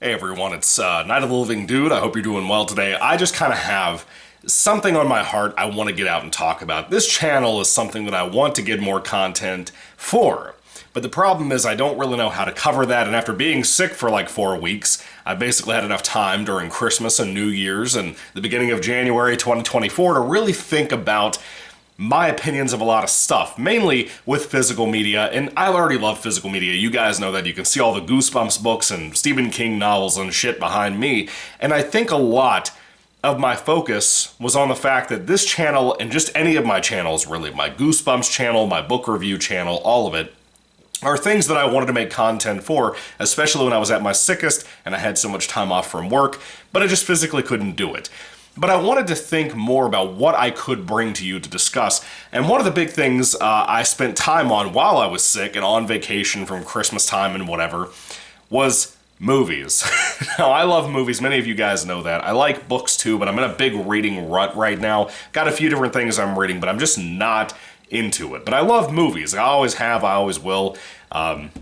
Hey everyone, it's Night of the Living Dude. I hope you're doing well today. I just kind of have something on my heart I want to get out and talk about. This channel is something that I want to get more content for. But the problem is I don't really know how to cover that, and after being sick for like 4 weeks, I basically had enough time during Christmas and New Year's and the beginning of January 2024 to really think about my opinions of a lot of stuff, mainly with physical media, and I already love physical media. You guys know that. You can see all the Goosebumps books and Stephen King novels and shit behind me, and I think a lot of my focus was on the fact that this channel, and just any of my channels really, my Goosebumps channel, my book review channel, all of it, are things that I wanted to make content for, especially when I was at my sickest and I had so much time off from work, but I just physically couldn't do it. But I wanted to think more about what I could bring to you to discuss. And one of the big things I spent time on while I was sick and on vacation from Christmas time and whatever was movies. Now, I love movies. Many of you guys know that. I like books too, but I'm in a big reading rut right now. Got a few different things I'm reading, but I'm just not into it. But I love movies. I always have, I always will,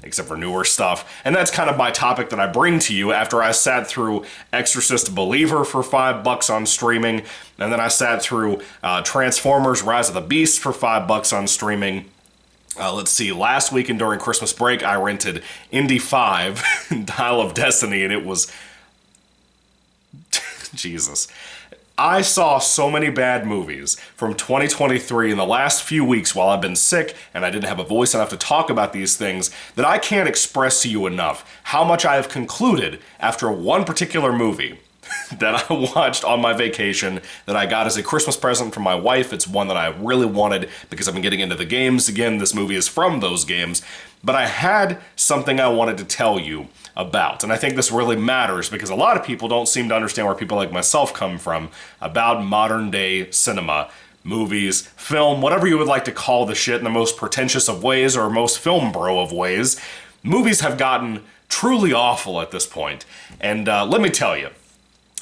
except for newer stuff. And that's kind of my topic that I bring to you after I sat through Exorcist Believer for $5 on streaming, and then I sat through Transformers Rise of the Beast for $5 on streaming. Let's see, last week and during Christmas break, I rented Indy 5, Dial of Destiny, and it was... Jesus. I saw so many bad movies from 2023 in the last few weeks while I've been sick and I didn't have a voice enough to talk about these things that I can't express to you enough how much I have concluded after one particular movie that I watched on my vacation that I got as a Christmas present from my wife. It's one that I really wanted because I've been getting into the games again. This movie is from those games, but I had something I wanted to tell you about. And I think this really matters because a lot of people don't seem to understand where people like myself come from about modern day cinema, movies, film, whatever you would like to call the shit in the most pretentious of ways or most film bro of ways. Movies have gotten truly awful at this point. And let me tell you,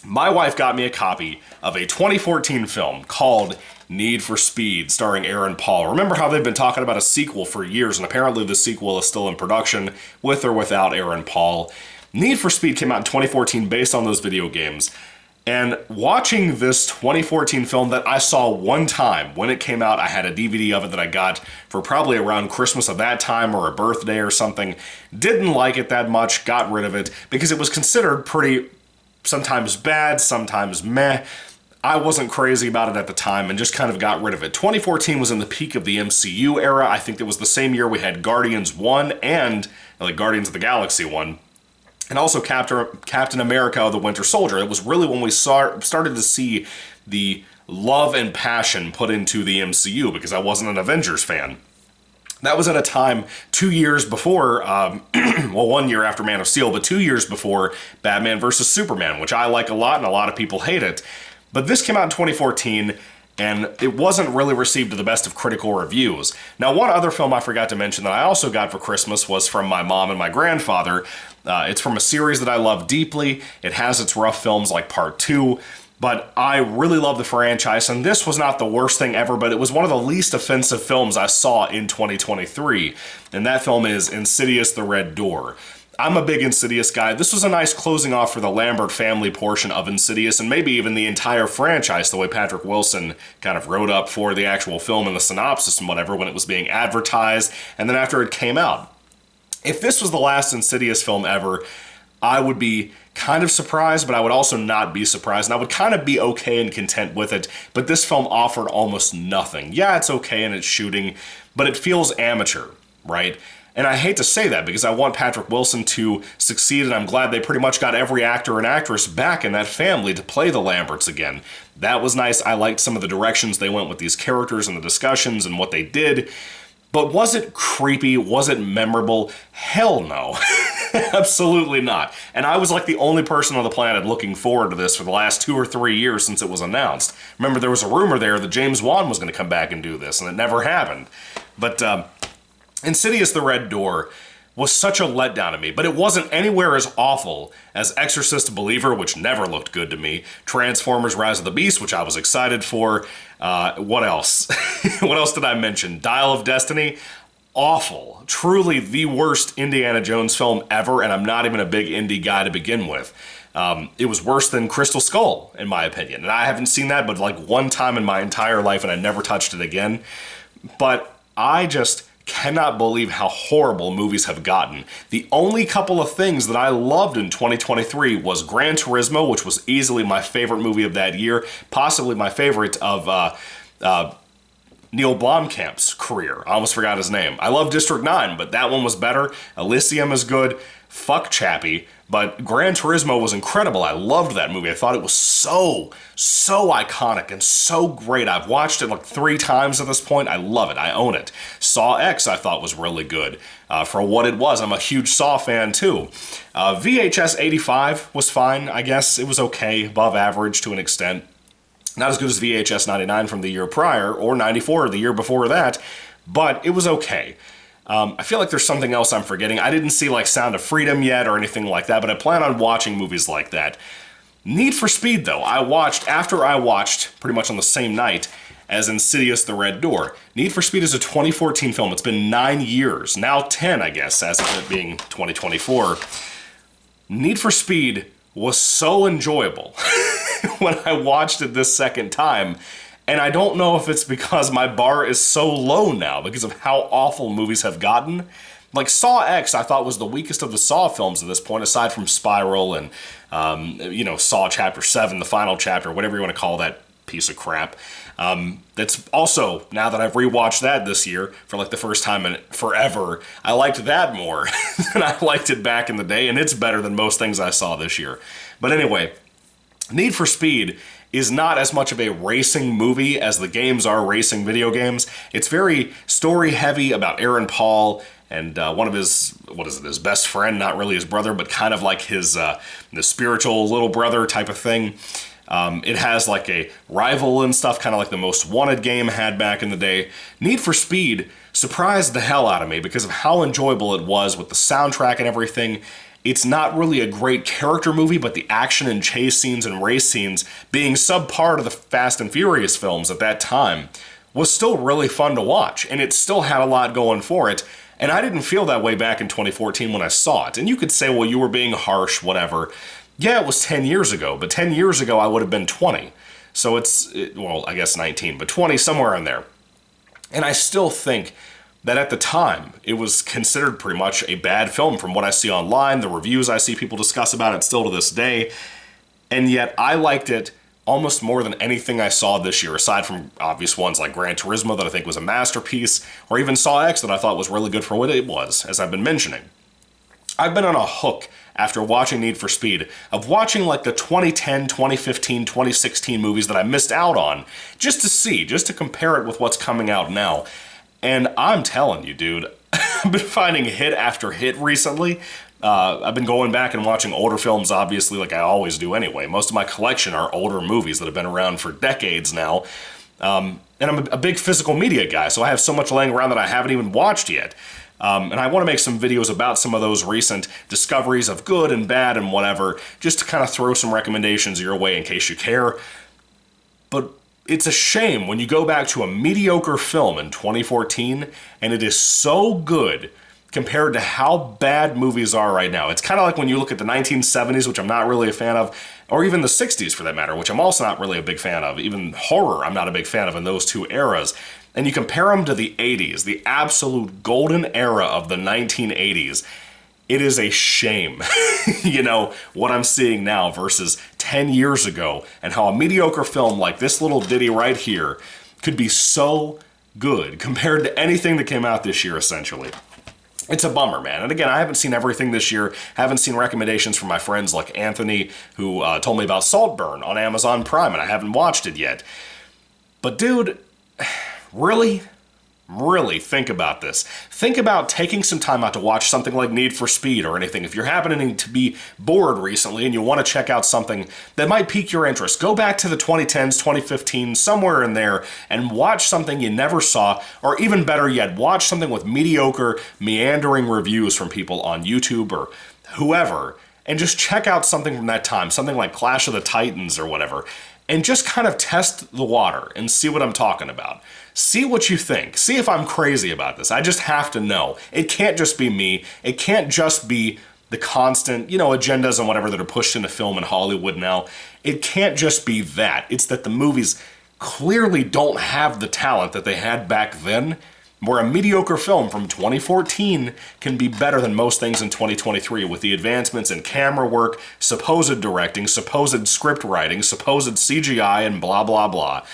my wife got me a copy of a 2014 film called Need for Speed, starring Aaron Paul. Remember how they've been talking about a sequel for years, and apparently the sequel is still in production, with or without Aaron Paul. Need for Speed came out in 2014 based on those video games. And watching this 2014 film that I saw one time when it came out, I had a DVD of it that I got for probably around Christmas of that time or a birthday or something. Didn't like it that much, got rid of it, because it was considered pretty, sometimes bad, sometimes meh. I wasn't crazy about it at the time and just kind of got rid of it. 2014 was in the peak of the MCU era. I think it was the same year we had Guardians 1 and like Guardians of the Galaxy 1. And also Captain America the Winter Soldier. It was really when we started to see the love and passion put into the MCU because I wasn't an Avengers fan. That was at a time 2 years before, well, 1 year after Man of Steel, but 2 years before Batman vs. Superman, which I like a lot and a lot of people hate it. But this came out in 2014, and it wasn't really received to the best of critical reviews. Now, one other film I forgot to mention that I also got for Christmas was from my mom and my grandfather. It's from a series that I love deeply. It has its rough films like Part 2, but I really love the franchise, and this was not the worst thing ever, but it was one of the least offensive films I saw in 2023, and that film is Insidious: The Red Door. I'm a big Insidious guy. This was a nice closing off for the Lambert family portion of Insidious, and maybe even the entire franchise, the way Patrick Wilson kind of wrote up for the actual film and the synopsis and whatever when it was being advertised, and then after it came out. If this was the last Insidious film ever, I would be kind of surprised, but I would also not be surprised, and I would kind of be okay and content with it, but this film offered almost nothing. Yeah, it's okay and it's shooting, but it feels amateur, right? And I hate to say that because I want Patrick Wilson to succeed, and I'm glad they pretty much got every actor and actress back in that family to play the Lamberts again. That was nice. I liked some of the directions they went with these characters and the discussions and what they did. But was it creepy? Was it memorable? Hell no. Absolutely not. And I was like the only person on the planet looking forward to this for the last 2 or 3 years since it was announced. Remember, there was a rumor there that James Wan was going to come back and do this, and it never happened. But Insidious: The Red Door was such a letdown to me, but it wasn't anywhere as awful as Exorcist Believer, which never looked good to me, Transformers Rise of the Beast, which I was excited for, what else? What else did I mention? Dial of Destiny. awful. Truly the worst Indiana Jones film ever, and I'm not even a big indie guy to begin with. It was worse than Crystal Skull, in my opinion. And I haven't seen that but like one time in my entire life, and I never touched it again. But I just cannot believe how horrible movies have gotten. The only couple of things that I loved in 2023 was Gran Turismo, which was easily my favorite movie of that year, possibly my favorite of Neil Blomkamp's career. I almost forgot his name. I love District 9, but that one was better. Elysium is good. Fuck Chappie. But Gran Turismo was incredible. I loved that movie. I thought it was so iconic and so great. I've watched it like 3 times at this point. I love it. I own it. Saw X I thought was really good for what it was. I'm a huge Saw fan too. VHS 85 was fine, I guess. It was okay, above average to an extent. Not as good as VHS 99 from the year prior, or 94 the year before that, but it was okay. I feel like there's something else I'm forgetting. I didn't see like Sound of Freedom yet or anything like that, but I plan on watching movies like that. Need for Speed, though, after I watched, pretty much on the same night as Insidious: The Red Door. Need for Speed is a 2014 film. It's been 9 years, now 10, I guess, as of it being 2024. Need for Speed was so enjoyable when I watched it this second time. And I don't know if it's because my bar is so low now because of how awful movies have gotten. Like Saw X, I thought was the weakest of the Saw films at this point, aside from Spiral and, Saw Chapter 7, the final chapter, whatever you want to call that piece of crap. That's also, now that I've rewatched that this year for like the first time in forever, I liked that more than I liked it back in the day, and it's better than most things I saw this year. But anyway, Need for Speed is not as much of a racing movie as the games are racing video games. It's very story heavy about Aaron Paul and one of his best friend, not really his brother, but kind of like his the spiritual little brother type of thing. It has like a rival and stuff, kind of like the Most Wanted game had back in the day. Need for Speed surprised the hell out of me because of how enjoyable it was with the soundtrack and everything. It's not really a great character movie, but the action and chase scenes and race scenes, being subpart of the Fast and Furious films at that time, was still really fun to watch, and it still had a lot going for it, and I didn't feel that way back in 2014 when I saw it. And you could say, well, you were being harsh, whatever. Yeah, it was 10 years ago, but 10 years ago I would have been 20. So I guess 19, but 20, somewhere in there. And I still think that at the time, it was considered pretty much a bad film from what I see online, the reviews I see people discuss about it still to this day, and yet I liked it almost more than anything I saw this year, aside from obvious ones like Gran Turismo that I think was a masterpiece, or even Saw X that I thought was really good for what it was, as I've been mentioning. I've been on a hook after watching Need for Speed of watching like the 2010, 2015, 2016 movies that I missed out on, just to compare it with what's coming out now. And I'm telling you, dude, I've been finding hit after hit recently. I've been going back and watching older films, obviously, like I always do anyway. Most of my collection are older movies that have been around for decades now. And I'm a big physical media guy, so I have so much laying around that I haven't even watched yet. And I want to make some videos about some of those recent discoveries of good and bad and whatever, just to kind of throw some recommendations your way in case you care. But it's a shame when you go back to a mediocre film in 2014 and it is so good compared to how bad movies are right now. It's kind of like when you look at the 1970s, which I'm not really a fan of, or even the 60s for that matter, which I'm also not really a big fan of. Even horror I'm not a big fan of in those two eras. And you compare them to the 80s, the absolute golden era of the 1980s. It is a shame, what I'm seeing now versus 10 years ago, and how a mediocre film like this little ditty right here could be so good compared to anything that came out this year, essentially. It's a bummer, man. And again, I haven't seen everything this year. Haven't seen recommendations from my friends like Anthony, who told me about Saltburn on Amazon Prime, and I haven't watched it yet. But dude, really think about this. Think about taking some time out to watch something like Need for Speed or anything. If you're happening to be bored recently and you want to check out something that might pique your interest, go back to the 2010s, 2015, somewhere in there, and watch something you never saw, or even better yet, watch something with mediocre, meandering reviews from people on YouTube or whoever, and just check out something from that time, something like Clash of the Titans or whatever, and just kind of test the water and see what I'm talking about. See what you think. See if I'm crazy about this. I just have to know. It can't just be me. It can't just be the constant, agendas and whatever that are pushed into film in Hollywood now. It can't just be that. It's that the movies clearly don't have the talent that they had back then, where a mediocre film from 2014 can be better than most things in 2023 with the advancements in camera work, supposed directing, supposed script writing, supposed CGI, and blah, blah, blah.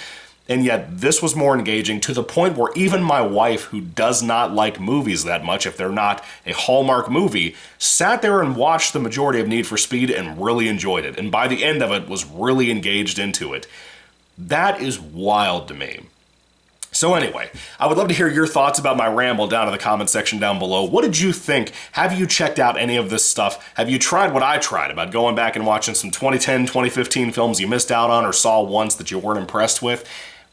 And yet this was more engaging to the point where even my wife, who does not like movies that much if they're not a Hallmark movie, sat there and watched the majority of Need for Speed and really enjoyed it. And by the end of it was really engaged into it. That is wild to me. So anyway, I would love to hear your thoughts about my ramble down in the comment section down below. What did you think? Have you checked out any of this stuff? Have you tried what I tried about going back and watching some 2010, 2015 films you missed out on or saw once that you weren't impressed with?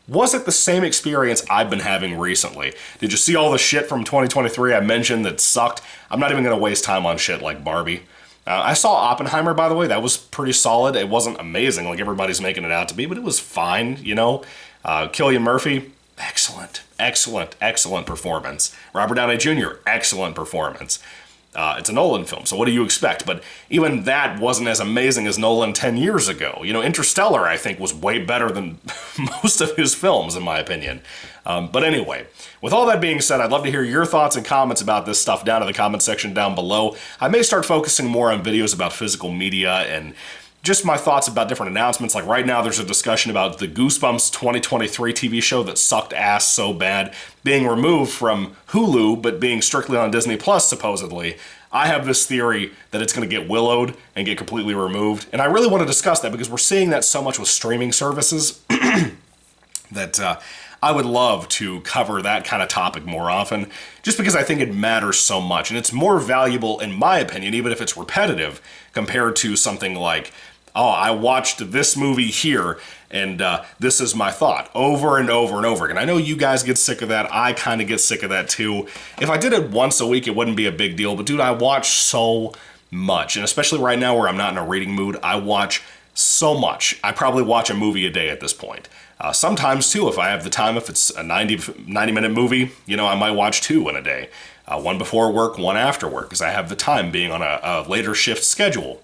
Was it the same experience I've been having recently? Did you see all the shit from 2023 I mentioned that sucked? I'm not even going to waste time on shit like Barbie. I saw Oppenheimer, by the way. That was pretty solid. It wasn't amazing like everybody's making it out to be, but it was fine, Cillian Murphy, excellent, excellent, excellent performance. Robert Downey Jr., excellent performance. It's a Nolan film, so what do you expect? But even that wasn't as amazing as Nolan 10 years ago. Interstellar, I think, was way better than most of his films, in my opinion. But anyway, with all that being said, I'd love to hear your thoughts and comments about this stuff down in the comment section down below. I may start focusing more on videos about physical media and just my thoughts about different announcements. Like right now, there's a discussion about the Goosebumps 2023 TV show that sucked ass so bad being removed from Hulu, but being strictly on Disney Plus, supposedly. I have this theory that it's going to get willowed and get completely removed. And I really want to discuss that because we're seeing that so much with streaming services that I would love to cover that kind of topic more often, just because I think it matters so much. And it's more valuable, in my opinion, even if it's repetitive, compared to something like, oh, I watched this movie here, and this is my thought, over and over and over again. I know you guys get sick of that. I kind of get sick of that too. If I did it once a week, it wouldn't be a big deal. But dude, I watch so much. And especially right now where I'm not in a reading mood, I watch so much. I probably watch a movie a day at this point. Sometimes too, if I have the time, if it's a 90-minute movie, I might watch 2 in a day. One before work, one after work, because I have the time being on a later shift schedule.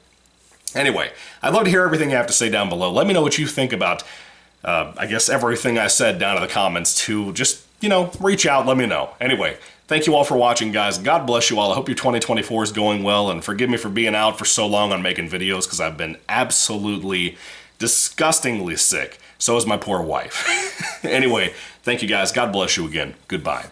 Anyway, I'd love to hear everything you have to say down below. Let me know what you think about, I guess, everything I said down in the comments too. Just, reach out, let me know. Anyway, thank you all for watching, guys. God bless you all. I hope your 2024 is going well, and forgive me for being out for so long on making videos because I've been absolutely disgustingly sick. So is my poor wife. Anyway, thank you guys. God bless you again. Goodbye.